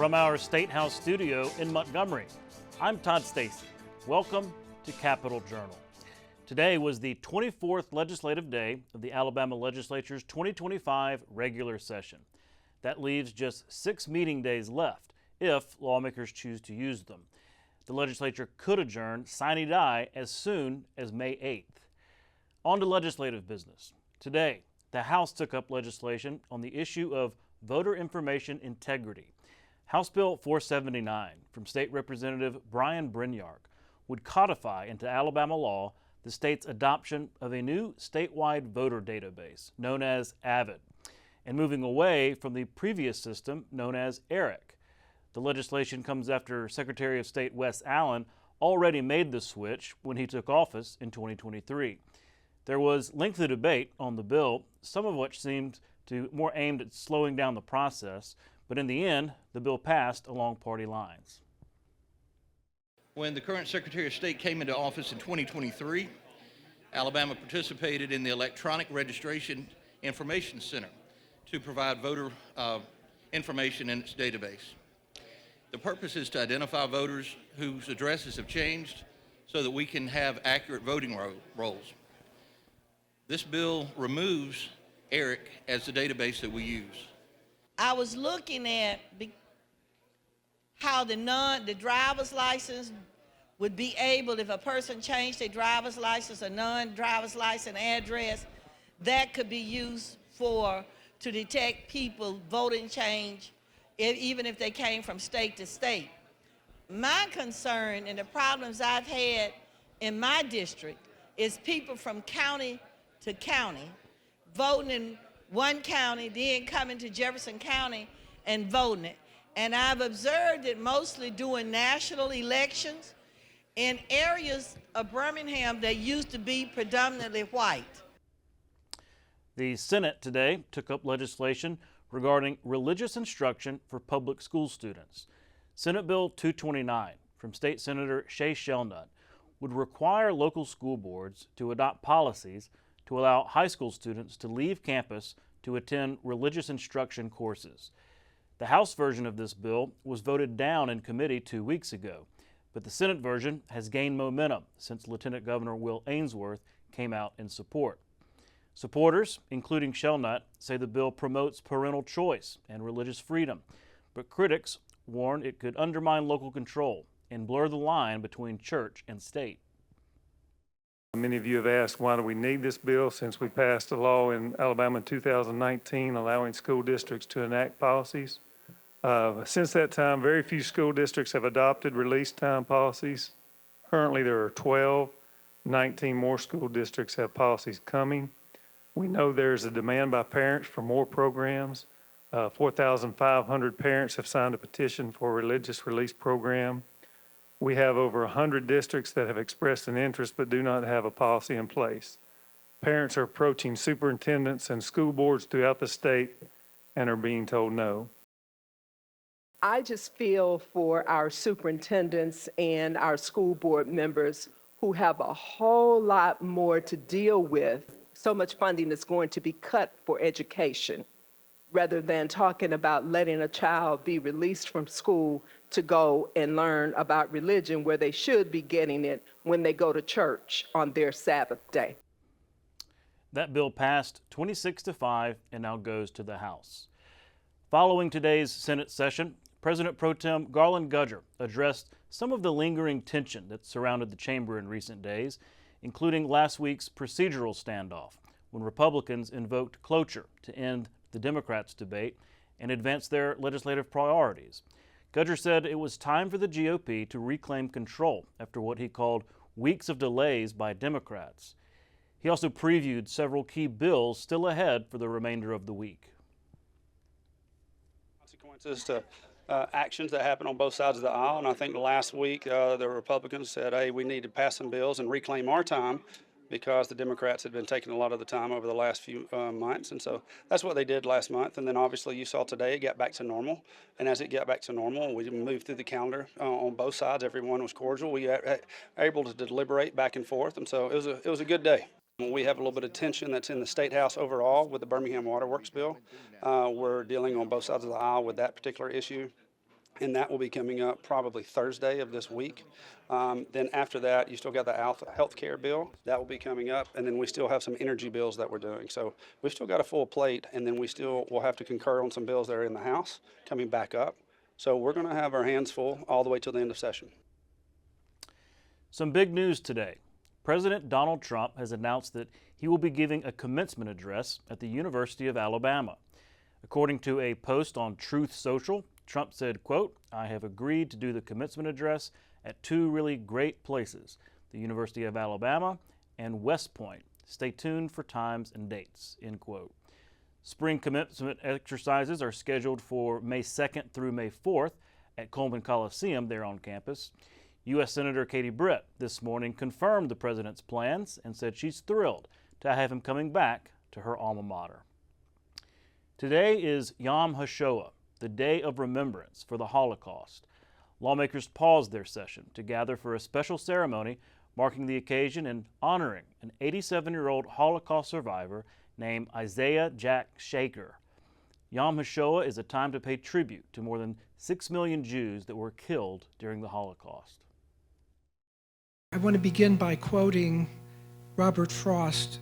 From our State House studio in Montgomery, I'm Todd Stacy. Welcome to Capitol Journal. Today was the 24th legislative day of the Alabama Legislature's 2025 regular session. That leaves just 6 meeting days left if lawmakers choose to use them. The legislature could adjourn sine die as soon as May 8th. On to legislative business. Today, the House took up legislation on the issue of voter information integrity. House Bill 479 from State Representative Brian Brinyark would codify into Alabama law the state's adoption of a new statewide voter database known as AVID, and moving away from the previous system known as ERIC. The legislation comes after Secretary of State Wes Allen already made the switch when he took office in 2023. There was lengthy debate on the bill, some of which seemed to more aimed at slowing down the process, but in the end, the bill passed along party lines. When the current Secretary of State came into office in 2023, Alabama participated in the Electronic Registration Information Center to provide voter information in its database. The purpose is to identify voters whose addresses have changed so that we can have accurate voting rolls. This bill removes ERIC as the database that we use. I was looking at how the driver's license would be able, if a person changed their driver's license or non-driver's license address, that could be used to detect people voting change, even if they came from state to state. My concern and the problems I've had in my district is people from county to county voting in one county, then coming to Jefferson County and voting it. And I've observed it mostly during national elections in areas of Birmingham that used to be predominantly white. The Senate today took up legislation regarding religious instruction for public school students. Senate Bill 229 from State Senator Shay Shelnut would require local school boards to adopt policies to allow high school students to leave campus to attend religious instruction courses. The House version of this bill was voted down in committee 2 weeks ago, but the Senate version has gained momentum since Lieutenant Governor Will Ainsworth came out in support. Supporters, including Shelnut, say the bill promotes parental choice and religious freedom, but critics warn it could undermine local control and blur the line between church and state. Many of you have asked, why do we need this bill, since we passed a law in Alabama in 2019 allowing school districts to enact policies. Since that time, very few school districts have adopted release time policies. Currently, there are 12. 19 more school districts have policies coming. We know there's a demand by parents for more programs. 4,500 parents have signed a petition for a religious release program. We have over 100 districts that have expressed an interest but do not have a policy in place. Parents are approaching superintendents and school boards throughout the state and are being told no. I just feel for our superintendents and our school board members who have a whole lot more to deal with. So much funding is going to be cut for education, rather than talking about letting a child be released from school to go and learn about religion, where they should be getting it when they go to church on their Sabbath day. That bill passed 26-5 and now goes to the House. Following today's Senate session, President Pro Tem Garland Gudger addressed some of the lingering tension that surrounded the chamber in recent days, including last week's procedural standoff, when Republicans invoked cloture to end the Democrats' debate and advance their legislative priorities. Gudger said it was time for the GOP to reclaim control after what he called weeks of delays by Democrats. He also previewed several key bills still ahead for the remainder of the week. Consequences to actions that happen on both sides of the aisle, and I think last week the Republicans said, hey, we need to pass some bills and reclaim our time, because the Democrats had been taking a lot of the time over the last few months. And so that's what they did last month. And then obviously you saw today it got back to normal. And as it got back to normal, we moved through the calendar on both sides. Everyone was cordial. We were able to deliberate back and forth. And so it was a good day. We have a little bit of tension that's in the State House overall with the Birmingham Water Works bill. We're dealing on both sides of the aisle with that particular issue. and that will be coming up probably Thursday of this week. Then after that, you still got the health care bill. That will be coming up, and then we still have some energy bills that we're doing. So we've still got a full plate, and then we'll have to concur on some bills that are in the House coming back up. So we're going to have our hands full all the way till the end of session. Some big news today. President Donald Trump has announced that he will be giving a commencement address at the University of Alabama. According to a post on Truth Social, Trump said, quote, "I have agreed to do the commencement address at two really great places, the University of Alabama and West Point. Stay tuned for times and dates," end quote. Spring commencement exercises are scheduled for May 2nd through May 4th at Coleman Coliseum there on campus. U.S. Senator Katie Britt this morning confirmed the president's plans and said she's thrilled to have him coming back to her alma mater. Today is Yom HaShoah, the Day of Remembrance for the Holocaust. Lawmakers paused their session to gather for a special ceremony marking the occasion and honoring an 87-year-old Holocaust survivor named Isaiah Jack Shaker. Yom HaShoah is a time to pay tribute to more than 6 million Jews that were killed during the Holocaust. I want to begin by quoting Robert Frost,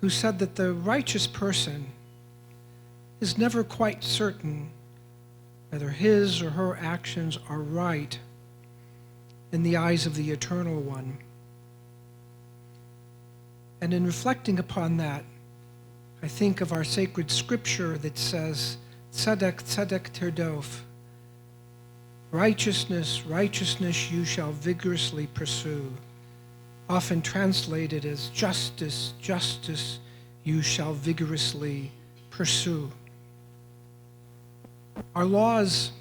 who said that the righteous person is never quite certain whether his or her actions are right in the eyes of the Eternal One. And in reflecting upon that, I think of our sacred scripture that says, Tzedek, tzedek tirdof. Righteousness, righteousness you shall vigorously pursue. Often translated as justice, justice you shall vigorously pursue. Our laws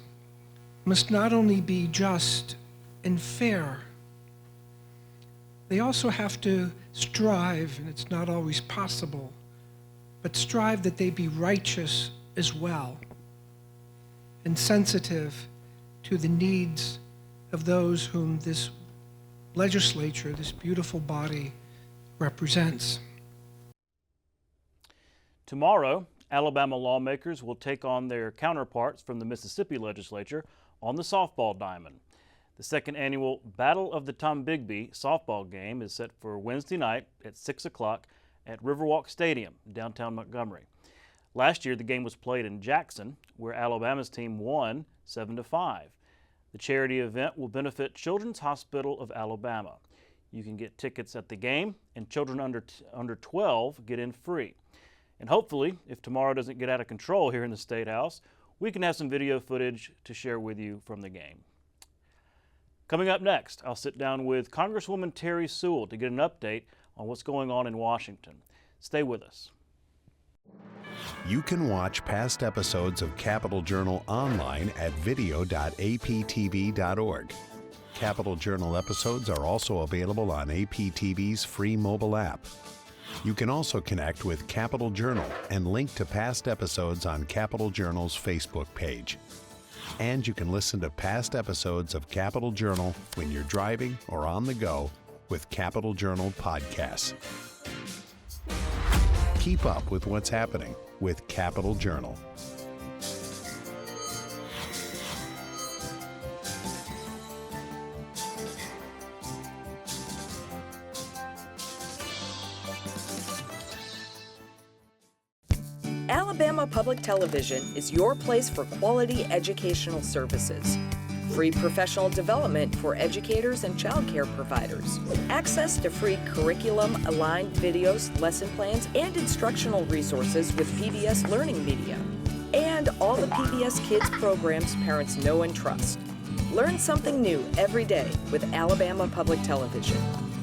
must not only be just and fair, they also have to strive, and it's not always possible, but strive that they be righteous as well and sensitive to the needs of those whom this legislature, this beautiful body, represents. Tomorrow, Alabama lawmakers will take on their counterparts from the Mississippi legislature on the softball diamond. The second annual Battle of the Tombigbee softball game is set for Wednesday night at 6 o'clock at Riverwalk Stadium, downtown Montgomery. Last year, the game was played in Jackson, where Alabama's team won 7-5. The charity event will benefit Children's Hospital of Alabama. You can get tickets at the game, and children under 12 get in free. And hopefully, if tomorrow doesn't get out of control here in the State House, we can have some video footage to share with you from the game. Coming up next, I'll sit down with Congresswoman Terri Sewell to get an update on what's going on in Washington. Stay with us. You can watch past episodes of Capital Journal online at video.aptv.org. Capital Journal episodes are also available on APTV's free mobile app. You can also connect with Capital Journal and link to past episodes on Capital Journal's Facebook page. And you can listen to past episodes of Capital Journal when you're driving or on the go with Capital Journal podcasts. Keep up with what's happening with Capital Journal. Alabama Public Television is your place for quality educational services. Free professional development for educators and child care providers. Access to free curriculum-aligned videos, lesson plans, and instructional resources with PBS Learning Media. And all the PBS Kids programs parents know and trust. Learn something new every day with Alabama Public Television.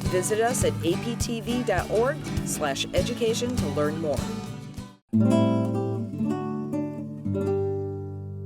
Visit us at aptv.org/education to learn more.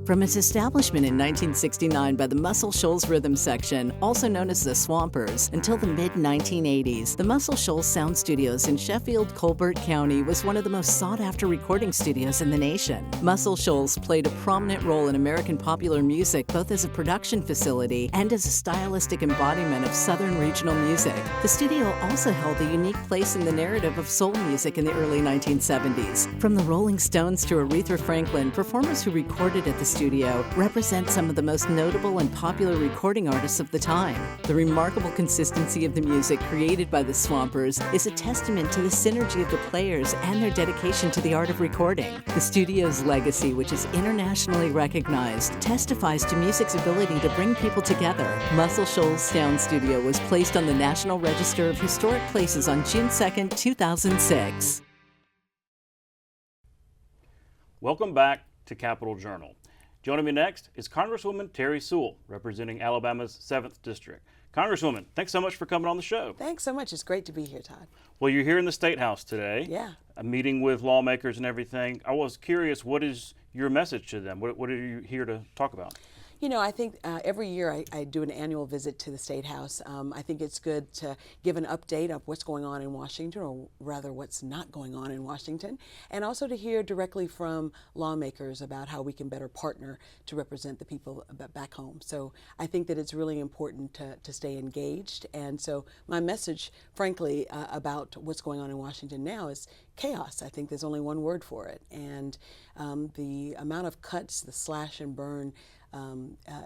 From its establishment in 1969 by the Muscle Shoals Rhythm Section, also known as the Swampers, until the mid-1980s, the Muscle Shoals Sound Studios in Sheffield, Colbert County was one of the most sought-after recording studios in the nation. Muscle Shoals played a prominent role in American popular music, both as a production facility and as a stylistic embodiment of Southern regional music. The studio also held a unique place in the narrative of soul music in the early 1970s. From the Rolling Stones to Aretha Franklin, performers who recorded at the studio Studio represents some of the most notable and popular recording artists of the time. The remarkable consistency of the music created by the Swampers is a testament to the synergy of the players and their dedication to the art of recording. The studio's legacy, which is internationally recognized, testifies to music's ability to bring people together. Muscle Shoals Sound Studio was placed on the National Register of Historic Places on June 2, 2006. Welcome back to Capitol Journal. Joining me next is Congresswoman Terri Sewell, representing Alabama's 7th District. Congresswoman, thanks so much for coming on the show. Thanks so much. It's great to be here, Todd. Well, you're here in the State House today. Yeah. A meeting with lawmakers and everything. I was curious, what is your message to them? What are you here to talk about? You know, I think every year I do an annual visit to the State House. I think it's good to give an update of what's going on in Washington, or rather what's not going on in Washington, and also to hear directly from lawmakers about how we can better partner to represent the people back home. So I think that it's really important to stay engaged. And so my message, frankly, about what's going on in Washington now is chaos. I think there's only one word for it. And the amount of cuts, the slash and burn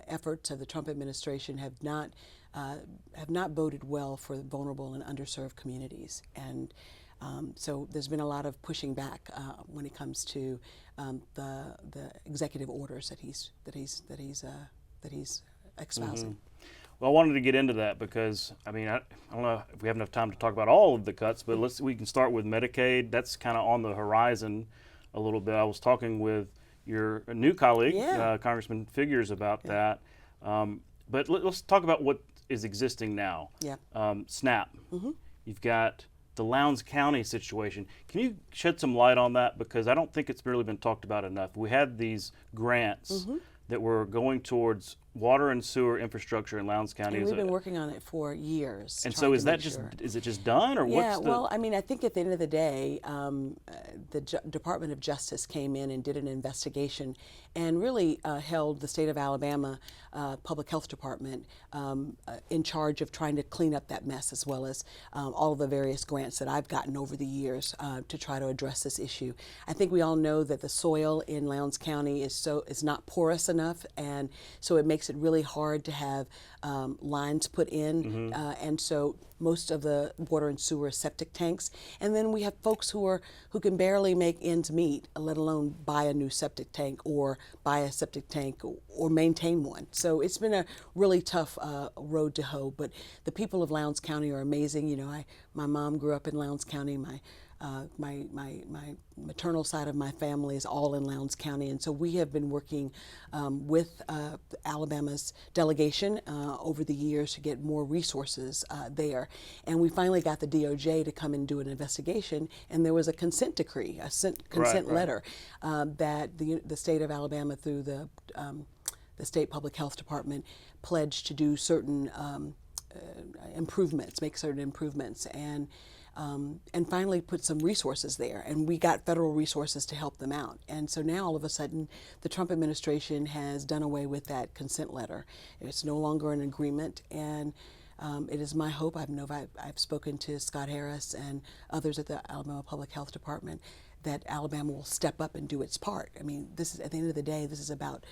efforts of the Trump administration have not boded well for vulnerable and underserved communities, and so there's been a lot of pushing back when it comes to the executive orders that he's espousing. Mm-hmm. Well, I wanted to get into that because I don't know if we have enough time to talk about all of the cuts, but we can start with Medicaid. That's kind of on the horizon a little bit. I was talking with your new colleague, Congressman Figures, about that. But let's talk about what is existing now. Yeah. SNAP. Mm-hmm. You've got the Lowndes County situation. Can you shed some light on that? Because I don't think it's really been talked about enough. We had these grants that were going towards water and sewer infrastructure in Lowndes County. And we've been working on it for years. And so is it just done, or what's the... Well, I think at the end of the day, the Department of Justice came in and did an investigation and really held the state of Alabama Public Health Department in charge of trying to clean up that mess, as well as all of the various grants that I've gotten over the years to try to address this issue. I think we all know that the soil in Lowndes County is not porous enough, and so it makes it really hard to have lines put in, and so most of the water and sewer septic tanks. And then we have folks who can barely make ends meet, let alone buy a new septic tank or buy a septic tank or maintain one. So it's been a really tough road to hoe. But the people of Lowndes County are amazing. You know, my mom grew up in Lowndes County. My maternal side of my family is all in Lowndes County, and so we have been working with Alabama's delegation over the years to get more resources there. And we finally got the DOJ to come and do an investigation, and there was a consent decree, a consent letter that the state of Alabama, through the State Public Health Department, pledged to do certain improvements, make certain improvements, and finally put some resources there. And we got federal resources to help them out. And so now all of a sudden, the Trump administration has done away with that consent letter. It's no longer an agreement. And it is my hope, I've spoken to Scott Harris and others at the Alabama Public Health Department, that Alabama will step up and do its part. I mean, this is, at the end of the day, this is about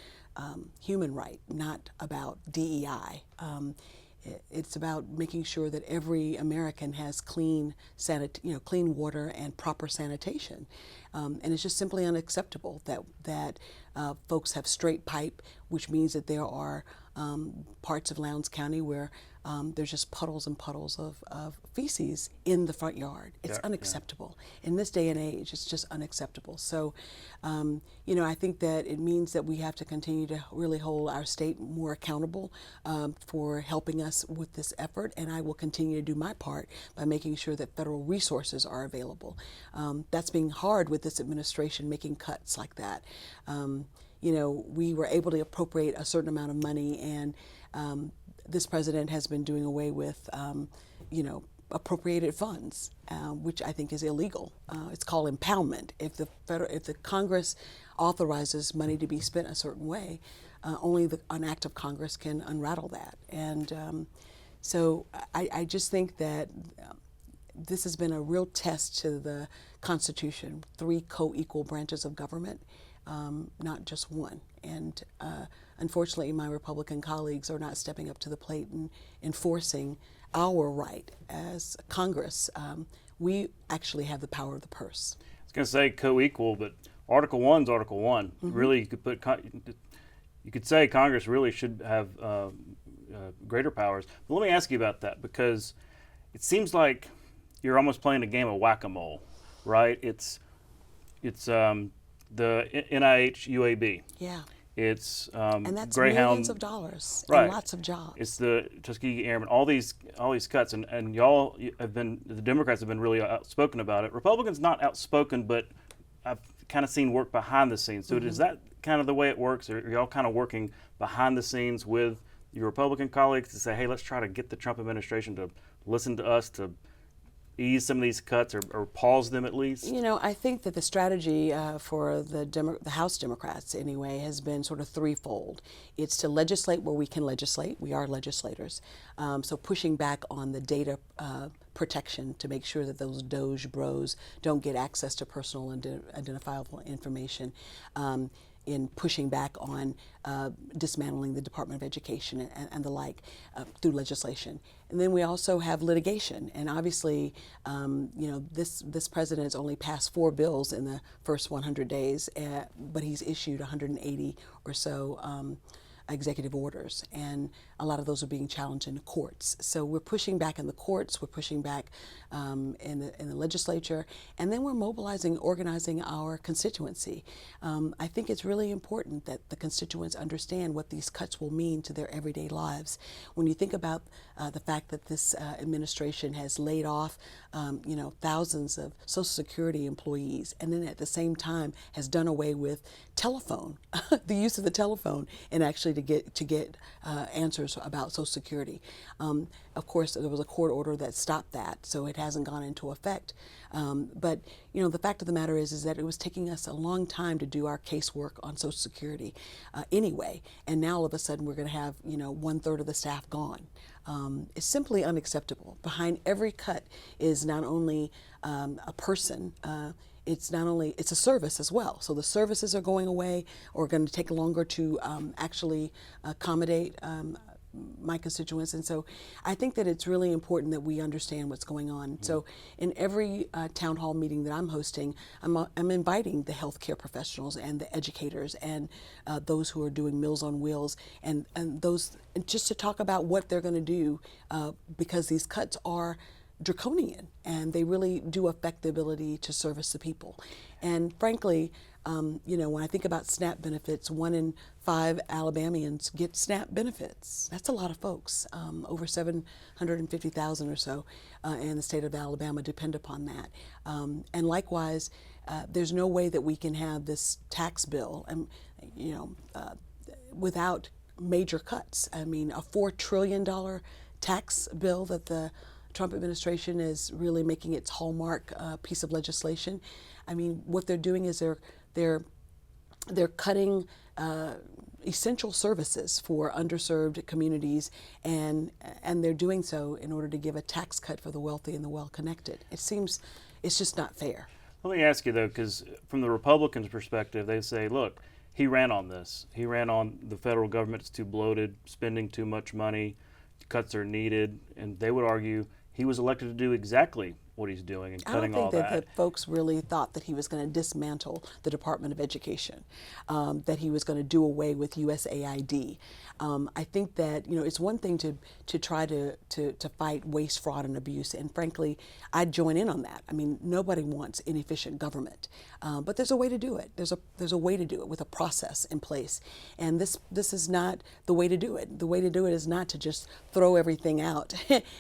human right, not about DEI. It's about making sure that every American has clean water and proper sanitation, and it's just simply unacceptable that folks have straight pipe, which means that there are parts of Lowndes County where there's just puddles and puddles of feces in the front yard. It's unacceptable. In this day and age, it's just unacceptable. So, I think that it means that we have to continue to really hold our state more accountable for helping us with this effort, and I will continue to do my part by making sure that federal resources are available. That's being hard with this administration making cuts like that. We were able to appropriate a certain amount of money, and this president has been doing away with, appropriated funds, which I think is illegal. It's called impoundment. If the Congress authorizes money to be spent a certain way, only an act of Congress can unrattle that. And so I just think that this has been a real test to the Constitution, 3 co-equal branches of government. not just one. And unfortunately, my Republican colleagues are not stepping up to the plate and enforcing our right as Congress. We actually have the power of the purse. I was going to say co-equal, but Article 1's Article 1. Really, you could say Congress really should have greater powers. But let me ask you about that, because it seems like you're almost playing a game of whack-a-mole, right? It's the NIH UAB. Yeah. It's and that's Greyhound, millions of dollars right. and lots of jobs. It's the Tuskegee Airmen. All these cuts, and y'all have been, the Democrats have been really outspoken about it. Republicans not outspoken, but I've kind of seen work behind the scenes. So is that kind of the way it works? Or are y'all kind of working behind the scenes with your Republican colleagues to say, hey, let's try to get the Trump administration to listen to us, to ease some of these cuts or pause them at least? You know, I think that the strategy for the House Democrats, anyway, has been sort of threefold. It's to legislate where we can legislate. We are legislators. So pushing back on the data protection to make sure that those Doge bros don't get access to personal and identifiable information. In pushing back on dismantling the Department of Education and the like through legislation. And then we also have litigation. And obviously, you know, this president has only passed 4 bills in the first 100 days, but he's issued 180 or so executive orders, and a lot of those are being challenged in the courts. So we're pushing back in the courts, we're pushing back in the legislature, and then we're mobilizing, organizing our constituency. I think it's really important that the constituents understand what these cuts will mean to their everyday lives. When you think about the fact that this administration has laid off, you know, thousands of Social Security employees, and then at the same time has done away with telephone, the use of the telephone, and actually to get answers about Social Security. Of course, there was a court order that stopped that, so it hasn't gone into effect. But you know, the fact of the matter is that it was taking us a long time to do our casework on Social Security anyway, and now all of a sudden we're going to have, you know, 1/3 of the staff gone. It's simply unacceptable. Behind every cut is not only a person. It's a service as well. So the services are going away or going to take longer to actually accommodate my constituents. And so I think that it's really important that we understand what's going on. So in every town hall meeting that I'm hosting, I'm inviting the healthcare professionals and the educators and those who are doing Meals on Wheels and those, and just to talk about what they're going to do because these cuts are draconian and they really do affect the ability to service the people. And frankly, you know, when I think about SNAP benefits, 1 in 5 Alabamians get SNAP benefits. That's a lot of folks. Over 750,000 or so in the state of Alabama depend upon that. And likewise, there's no way that we can have this tax bill, and you know, without major cuts. I mean, a $4 trillion tax bill that the Trump administration is really making its hallmark piece of legislation. I mean, what they're doing is they're cutting essential services for underserved communities, and they're doing so in order to give a tax cut for the wealthy and the well-connected. It seems it's just not fair. Let me ask you though, because from the Republicans' perspective, they say, look, he ran on this. He ran on the federal government is too bloated, spending too much money, cuts are needed, and they would argue he was elected to do exactly what he's doing and cutting all that. I don't think that folks really thought that he was going to dismantle the Department of Education, that he was going to do away with USAID. I think that, you know, it's one thing to try to fight waste, fraud, and abuse, and frankly, I'd join in on that. I mean, nobody wants inefficient government, but there's a way to do it. There's a way to do it with a process in place, and this is not the way to do it. The way to do it is not to just throw everything out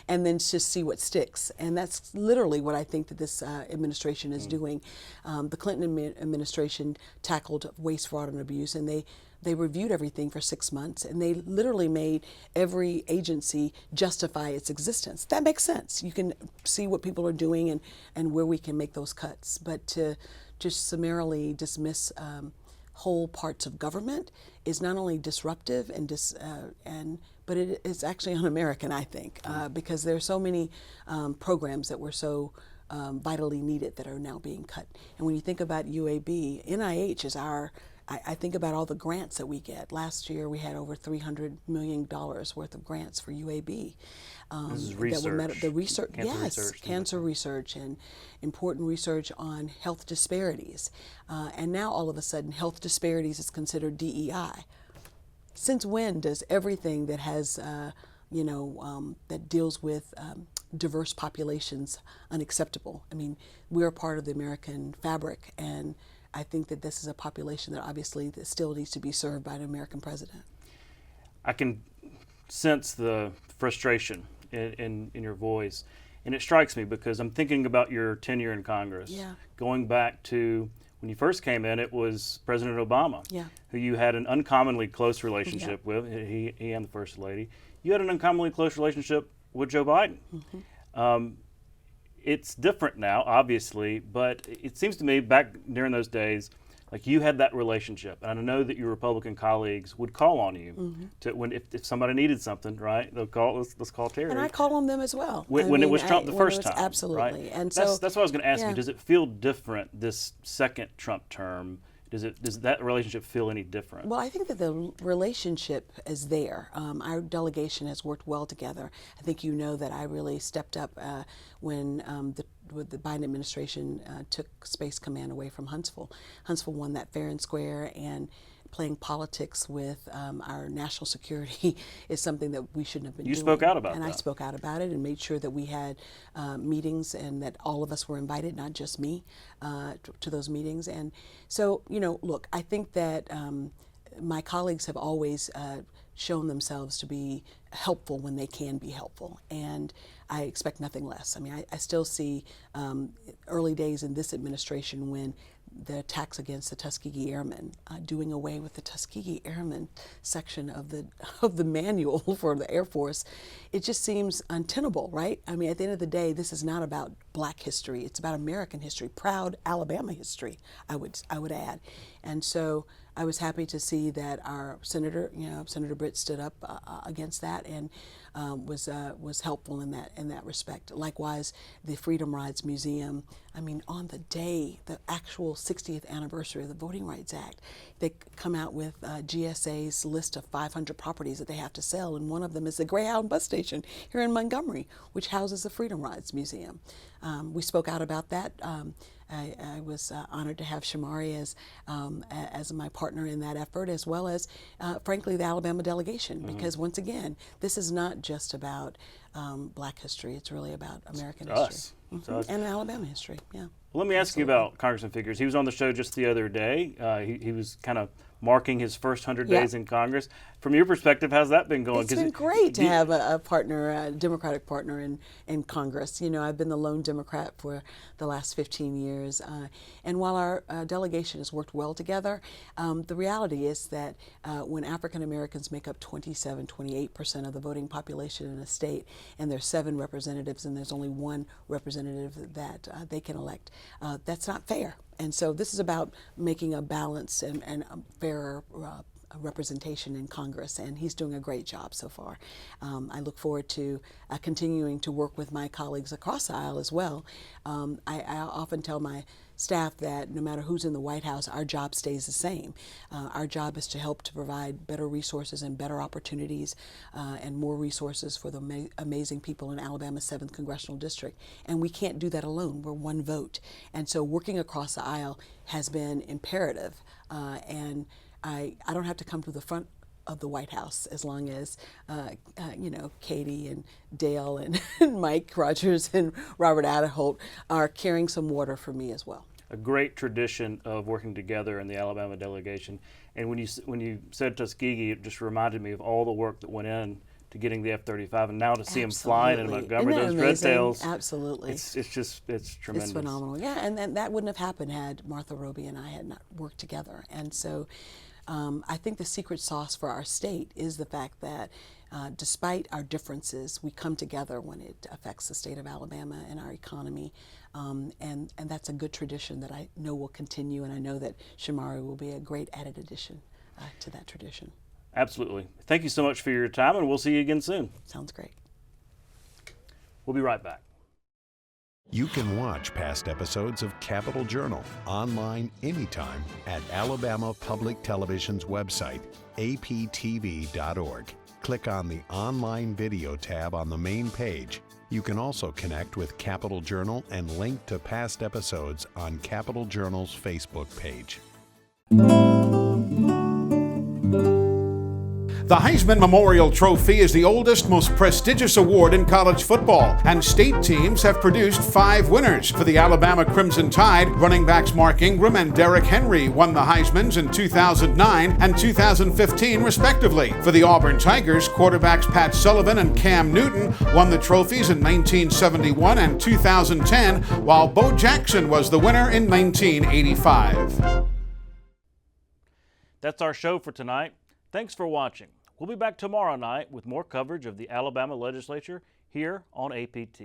and then just see what sticks, and that's literally what I think that this administration is doing. The Clinton administration tackled waste, fraud, and abuse, and they reviewed everything for 6 months, and they literally made every agency justify its existence. That makes sense. You can see what people are doing and where we can make those cuts. But to just summarily dismiss whole parts of government is not only disruptive but it is actually un-American, I think, because there are so many programs that were so vitally needed that are now being cut. And when you think about UAB, NIH is our I think about all the grants that we get. Last year we had over $300 million worth of grants for UAB. This is That research. the research, Cancer yes, research, cancer research and important research on health disparities. And now all of a sudden health disparities is considered DEI. Since when does everything that has, that deals with diverse populations unacceptable? I mean, we're a part of the American fabric, and I think that this is a population that obviously that still needs to be served by an American president. I can sense the frustration in your voice, and it strikes me because I'm thinking about your tenure in Congress. Yeah. Going back to when you first came in, it was President Obama, Yeah. who you had an uncommonly close relationship with, he and the First Lady. You had an uncommonly close relationship with Joe Biden. It's different now, obviously, but it seems to me back during those days, like you had that relationship, and I know that your Republican colleagues would call on you to when if somebody needed something, right? They'll call let's call Terri. And I call on them as well. When it was Trump the first time, absolutely. right? And that's so what I was going to ask yeah. you. Does it feel different this second Trump term? Does that relationship feel any different? Well, I think that the relationship is there. Our delegation has worked well together. I think you know that I really stepped up when the Biden administration took Space Command away from Huntsville. Huntsville won that fair and square, and playing politics with our national security is something that we shouldn't have been doing. You spoke out about that. And I spoke out about it and made sure that we had meetings and that all of us were invited, not just me, to those meetings. And so, look, I think that my colleagues have always shown themselves to be helpful when they can be helpful, and I expect nothing less. I mean, I still see early days in this administration when the attacks against the Tuskegee Airmen, doing away with the Tuskegee Airmen section of the manual for the Air Force, it just seems untenable, right? I mean, at the end of the day, this is not about Black history; it's about American history, proud Alabama history, I would add, and so I was happy to see that our senator, Senator Britt, stood up against that and was helpful in that respect. Likewise, the Freedom Rides Museum. I mean, on the day, the actual 60th anniversary of the Voting Rights Act, they come out with GSA's list of 500 properties that they have to sell, and one of them is the Greyhound bus station here in Montgomery, which houses the Freedom Rides Museum. We spoke out about that. I was honored to have Shamari as my partner in that effort, as well as, frankly, the Alabama delegation, because once again, this is not just about Black history; it's really about American history and Alabama history. Yeah. Well, let me ask you about Congressman Figures. He was on the show just the other day. He was kind of marking his first 100 days in Congress. From your perspective, how's that been going? It's been great to have a partner, a Democratic partner in Congress. I've been the lone Democrat for the last 15 years. And while our delegation has worked well together, the reality is that when African Americans make up 28% of the voting population in a state, and there's 7 representatives and there's only 1 representative that they can elect, that's not fair. And so this is about making a balanced and a fairer representation in Congress, and he's doing a great job so far. I look forward to continuing to work with my colleagues across the aisle as well. I often tell my staff that no matter who's in the White House, our job stays the same. Our job is to help to provide better resources and better opportunities and more resources for the amazing people in Alabama's 7th Congressional District. And we can't do that alone. We're one vote. And so working across the aisle has been imperative. And I don't have to come to the front of the White House as long as, Katie and Dale and Mike Rogers and Robert Adeholt are carrying some water for me as well. A great tradition of working together in the Alabama delegation. And when you said Tuskegee, it just reminded me of all the work that went in to getting the F-35, and now to see them flying in Montgomery, Isn't that those amazing? red tails. Absolutely. It's tremendous. It's phenomenal. Yeah, and that wouldn't have happened had Martha Roby and I had not worked together. And so I think the secret sauce for our state is the fact that despite our differences, we come together when it affects the state of Alabama and our economy. And that's a good tradition that I know will continue, and I know that Shamari will be a great added addition to that tradition. Absolutely. Thank you so much for your time, and we'll see you again soon. Sounds great. We'll be right back. You can watch past episodes of Capital Journal online anytime at Alabama Public Television's website, aptv.org. Click on the Online Video tab on the main page. You can also connect with Capital Journal and link to past episodes on Capital Journal's Facebook page. The Heisman Memorial Trophy is the oldest, most prestigious award in college football, and state teams have produced 5 winners. For the Alabama Crimson Tide, running backs Mark Ingram and Derrick Henry won the Heismans in 2009 and 2015, respectively. For the Auburn Tigers, quarterbacks Pat Sullivan and Cam Newton won the trophies in 1971 and 2010, while Bo Jackson was the winner in 1985. That's our show for tonight. Thanks for watching. We'll be back tomorrow night with more coverage of the Alabama Legislature here on APT.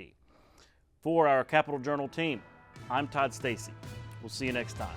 For our Capital Journal team, I'm Todd Stacy. We'll see you next time.